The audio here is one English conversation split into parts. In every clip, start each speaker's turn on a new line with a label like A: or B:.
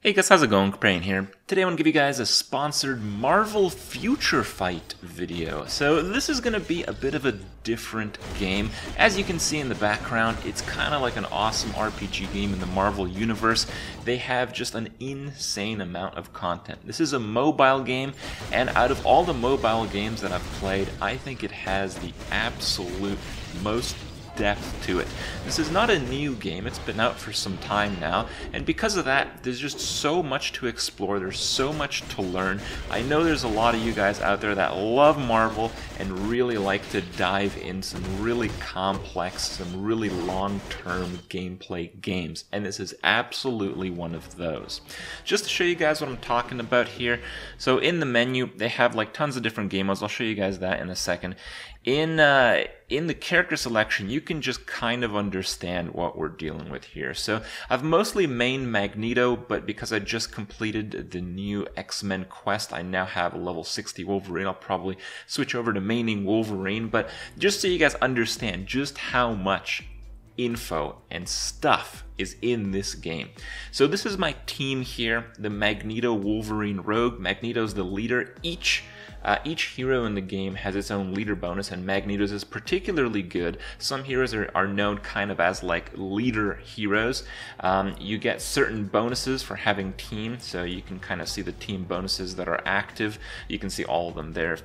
A: Hey guys, how's it going? Crane here. Today I want to give you guys a sponsored Marvel Future Fight video. So this is going to be a bit of a different game. As you can see in the background, it's kind of like an awesome RPG game in the Marvel Universe. They have just an insane amount of content. This is a mobile game, and out of all the mobile games that I've played, I think it has the absolute most depth to it. This is not a new game, it's been out for some time now, and because of that, there's just so much to explore, there's so much to learn. I know there's a lot of you guys out there that love Marvel and really like to dive in some really complex, some really long-term gameplay games, and this is absolutely one of those. Just to show you guys what I'm talking about here, so in the menu, they have like tons of different game modes. I'll show you guys that in a second. In the character selection, you can just kind of understand what we're dealing with here. So I've mostly mained Magneto, but because I just completed the new X-Men quest, I now have a level 60 Wolverine. I'll probably switch over to maining Wolverine, but just so you guys understand just how much info and stuff is in this game. So this is my team here, the Magneto Wolverine Rogue. Magneto's the leader. Each hero in the game has its own leader bonus, and Magneto's is particularly good. Some heroes are known kind of as like leader heroes. You get certain bonuses for having team, so you can kind of see the team bonuses that are active. You can see all of them there.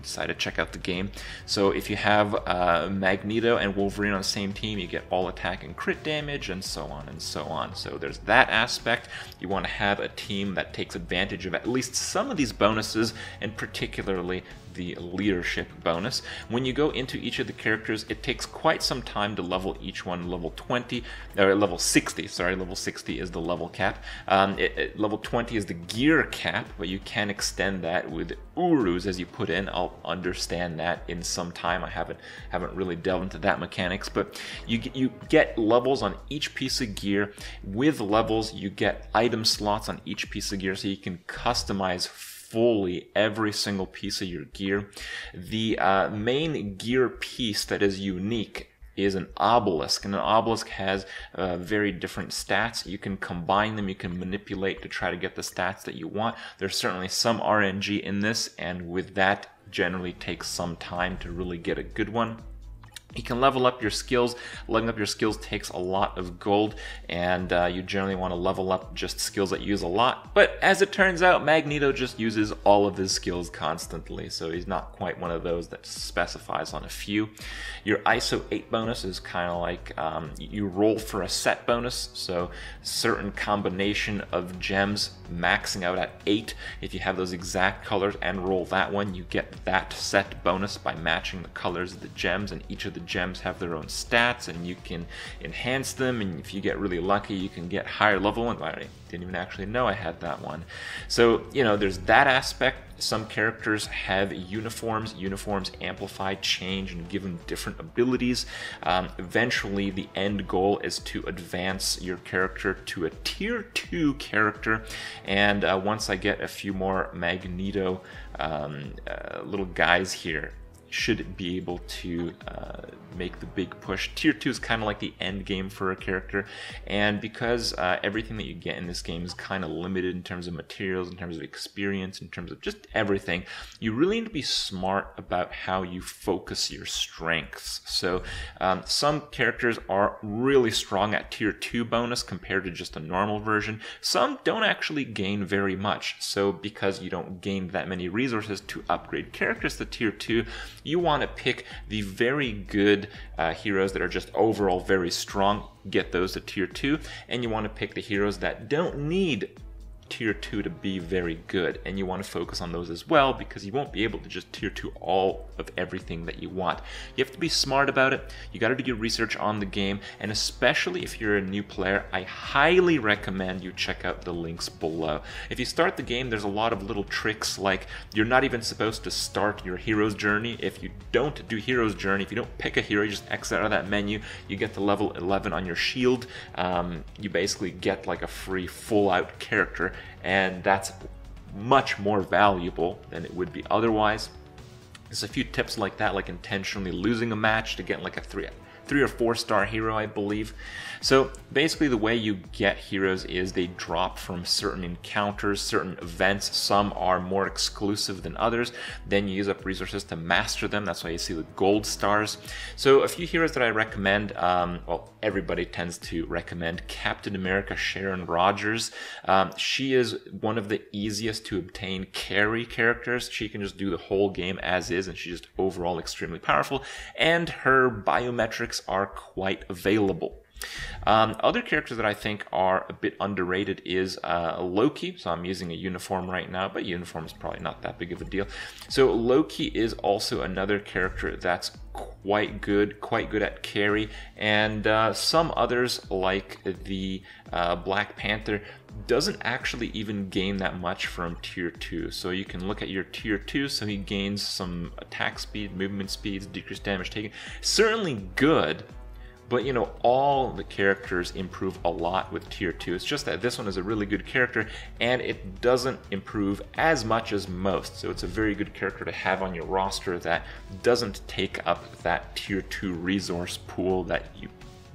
A: Decide to check out the game. So if you have Magneto and Wolverine on the same team, you get all attack and crit damage, and so on and so on. So there's that aspect. You want to have a team that takes advantage of at least some of these bonuses, and particularly the leadership bonus. When you go into each of the characters, it takes quite some time to level each one. Level 20, or level 60, sorry, level 60 is the level cap. Level 20 is the gear cap, but you can extend that with Urus as you put in. I'll understand that in some time. I haven't really delved into that mechanics, but you get levels on each piece of gear. With levels, you get item slots on each piece of gear, so you can customize fully every single piece of your gear. The main gear piece that is unique is an obelisk, and an obelisk has very different stats. You can combine them, you can manipulate to try to get the stats that you want. There's certainly some RNG in this, and with that generally takes some time to really get a good one. You can level up your skills. Leveling up your skills takes a lot of gold, and you generally want to level up just skills that use a lot. But as it turns out, Magneto just uses all of his skills constantly, so he's not quite one of those that specifies on a few. Your ISO 8 bonus is kind of like you roll for a set bonus, so certain combination of gems maxing out at 8. If you have those exact colors and roll that one, you get that set bonus by matching the colors of the gems, and each of the gems have their own stats, and you can enhance them, and if you get really lucky, you can get higher level ones. I didn't even actually know I had that one. So, you know, there's that aspect. Some characters have uniforms. Uniforms amplify, change, and give them different abilities. Eventually, the end goal is to advance your character to a tier 2 character, and once I get a few more Magneto little guys here, should be able to make the big push. Tier 2 is kind of like the end game for a character, and because everything that you get in this game is kind of limited in terms of materials, in terms of experience, in terms of just everything, you really need to be smart about how you focus your strengths. So some characters are really strong at tier 2 bonus compared to just a normal version. Some don't actually gain very much, so because you don't gain that many resources to upgrade characters to tier 2, you want to pick the very good heroes that are just overall very strong, get those to tier 2, and you want to pick the heroes that don't need tier 2 to be very good, and you want to focus on those as well, because you won't be able to just tier 2 all of everything that you want. You have to be smart about it. You got to do your research on the game, and especially if you're a new player, I highly recommend you check out the links below. If you start the game, there's a lot of little tricks, like you're not even supposed to start your hero's journey. If you don't do hero's journey, if you don't pick a hero, you just exit out of that menu, you get to level 11 on your shield. You basically get like a free full-out character, and that's much more valuable than it would be otherwise. There's a few tips like that, like intentionally losing a match to get like a 3 or 4 star hero, I believe. So basically the way you get heroes is they drop from certain encounters, certain events. Some are more exclusive than others. Then you use up resources to master them. That's why you see the gold stars. So a few heroes that I recommend, well, everybody tends to recommend Captain America Sharon Rogers. She is one of the easiest to obtain carry characters. She can just do the whole game as is, and she's just overall extremely powerful, and her biometrics are quite available. Other characters that I think are a bit underrated is Loki. So I'm using a uniform right now, but uniform is probably not that big of a deal. So Loki is also another character that's quite good at carry, and some others like the Black Panther doesn't actually even gain that much from tier 2. So you can look at your tier 2, so he gains some attack speed, movement speeds, decreased damage taken. Certainly good, but you know, all the characters improve a lot with tier 2. It's just that this one is a really good character, and it doesn't improve as much as most. So it's a very good character to have on your roster that doesn't take up that tier 2 resource pool that you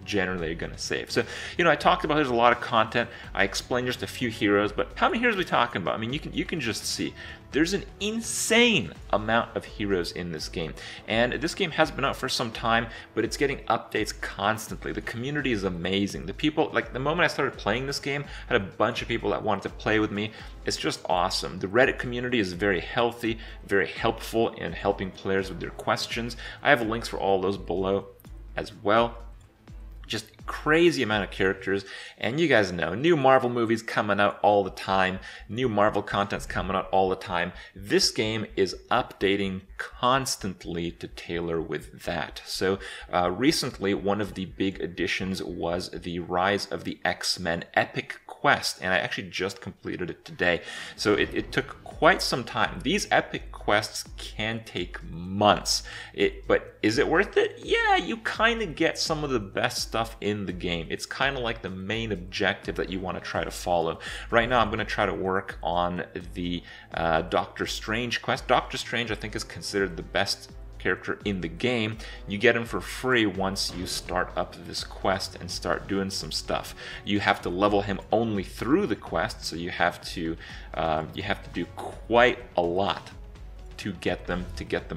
A: generally are going to save. So, you know, I talked about there's a lot of content. I explained just a few heroes, but how many heroes are we talking about? I mean, you can just see there's an insane amount of heroes in this game. And this game has been out for some time, but it's getting updates constantly. The community is amazing. The people, like the moment I started playing this game, I had a bunch of people that wanted to play with me. It's just awesome. The Reddit community is very healthy, very helpful in helping players with their questions. I have links for all those below as well. Just crazy amount of characters, and you guys know, new Marvel movies coming out all the time, new Marvel content's coming out all the time. This game is updating constantly to tailor with that. So recently, one of the big additions was the Rise of the X-Men Epic Quest, and I actually just completed it today. So it took quite some time. These epic quests can take months, but is it worth it? Yeah, you kind of get some of the best stuff in the game. It's kind of like the main objective that you want to try to follow. Right now I'm going to try to work on the Doctor Strange quest. Doctor Strange, I think, is considered the best character in the game. You get him for free once you start up this quest and start doing some stuff. You have to level him only through the quest, so you have to do quite a lot to get them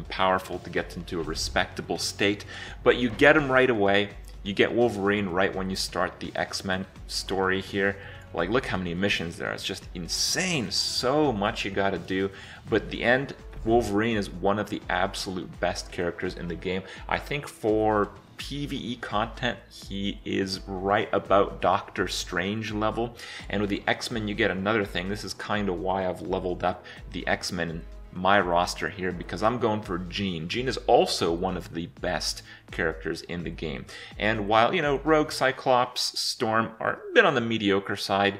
A: powerful, to get them to a respectable state. But you get them right away. You get Wolverine right when you start the X-Men story here. Like, look how many missions there are. It's just insane. So much you gotta do. But at the end, Wolverine is one of the absolute best characters in the game. I think for PvE content, he is right about Doctor Strange level. And with the X-Men, you get another thing. This is kind of why I've leveled up the X-Men in my roster here, because I'm going for Jean. Jean is also one of the best characters in the game. And while, you know, Rogue, Cyclops, Storm are a bit on the mediocre side,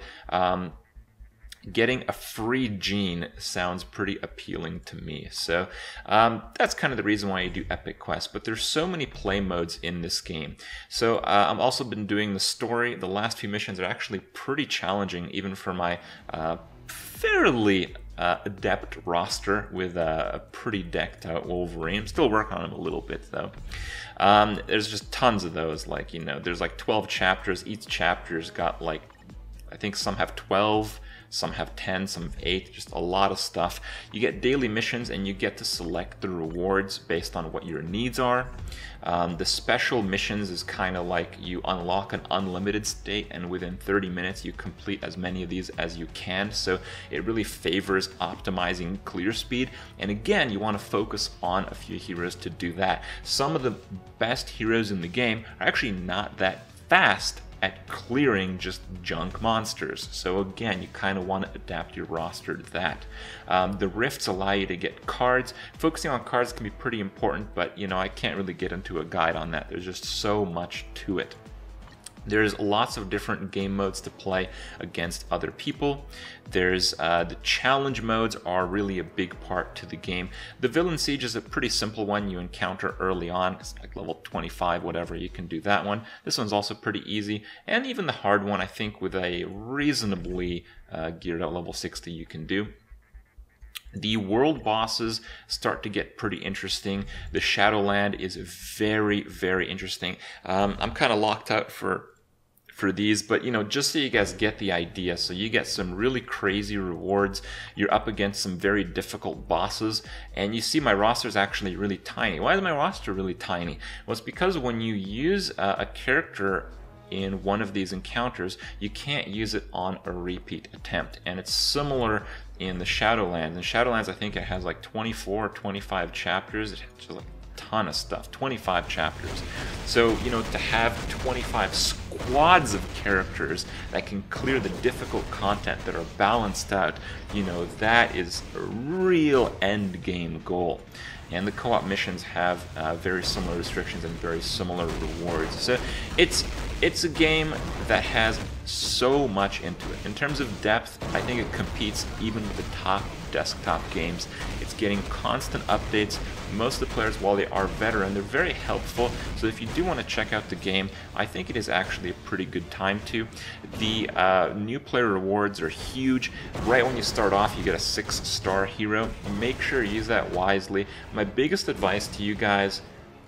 A: getting a free Jean sounds pretty appealing to me. So that's kind of the reason why you do epic quests. But there's so many play modes in this game. So I've also been doing the story. The last few missions are actually pretty challenging, even for my fairly adept roster with a pretty decked out Wolverine. I'm still working on him a little bit though. There's just tons of those. Like, you know, there's like 12 chapters. Each chapter's got, like, I think some have 12, some have 10, some have 8, just a lot of stuff. You get daily missions and you get to select the rewards based on what your needs are. The special missions is kind of like you unlock an unlimited state, and within 30 minutes you complete as many of these as you can. So it really favors optimizing clear speed. And again, you want to focus on a few heroes to do that. Some of the best heroes in the game are actually not that fast at clearing just junk monsters. So again, you kind of want to adapt your roster to that. The rifts allow you to get cards. Focusing on cards can be pretty important, but you know, I can't really get into a guide on that. There's just so much to it. There's lots of different game modes to play against other people. There's the challenge modes are really a big part to the game. The Villain Siege is a pretty simple one you encounter early on. It's like level 25, whatever, you can do that one. This one's also pretty easy. And even the hard one, I think with a reasonably geared out level 60 you can do. The world bosses start to get pretty interesting. The Shadowland is very, very interesting. I'm kind of locked out for these, but you know, just so you guys get the idea. So you get some really crazy rewards. You're up against some very difficult bosses, and you see my roster is actually really tiny. Why is my roster really tiny? Well, it's because when you use a character in one of these encounters, you can't use it on a repeat attempt, and it's similar in the Shadowlands. In Shadowlands, I think it has like 24 or 25 chapters. It has like a ton of stuff, 25 chapters. So, you know, to have 25 squads of characters that can clear the difficult content that are balanced out, you know, that is a real end game goal. And the co-op missions have very similar restrictions and very similar rewards. So it's a game that has so much into it. In terms of depth, I think it competes even with the top desktop games. It's getting constant updates. Most of the players, while they are veteran, they're very helpful. So if you do want to check out the game, I think it is actually a pretty good time to. The new player rewards are huge. Right when you start off, you get a 6-star hero. Make sure you use that wisely. My biggest advice to you guys: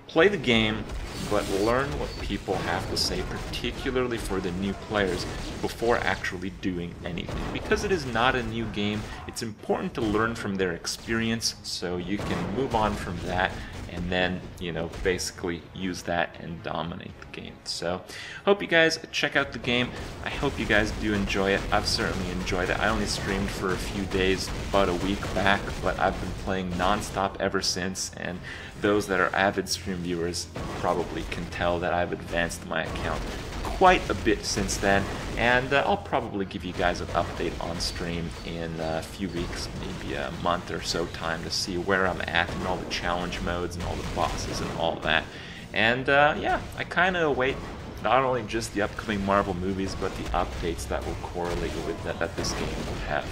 A: play the game, but learn what people have to say, particularly for the new players, before actually doing anything. Because it is not a new game, it's important to learn from their experience so you can move on from that and then, you know, basically use that and dominate the game. So, hope you guys check out the game. I hope you guys do enjoy it. I've certainly enjoyed it. I only streamed for a few days, about a week back, but I've been playing non-stop ever since, and those that are avid stream viewers probably can tell that I've advanced my account quite a bit since then, and I'll probably give you guys an update on stream in a few weeks, maybe a month or so time, to see where I'm at in all the challenge modes and all the bosses and all that. And yeah, I kind of await not only just the upcoming Marvel movies, but the updates that will correlate with that this game will have.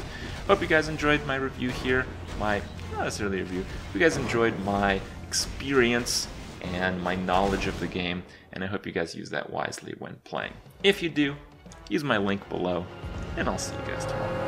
A: Hope you guys enjoyed my review here, not necessarily a review, hope you guys enjoyed my experience and my knowledge of the game, and I hope you guys use that wisely when playing. If you do, use my link below, and I'll see you guys tomorrow.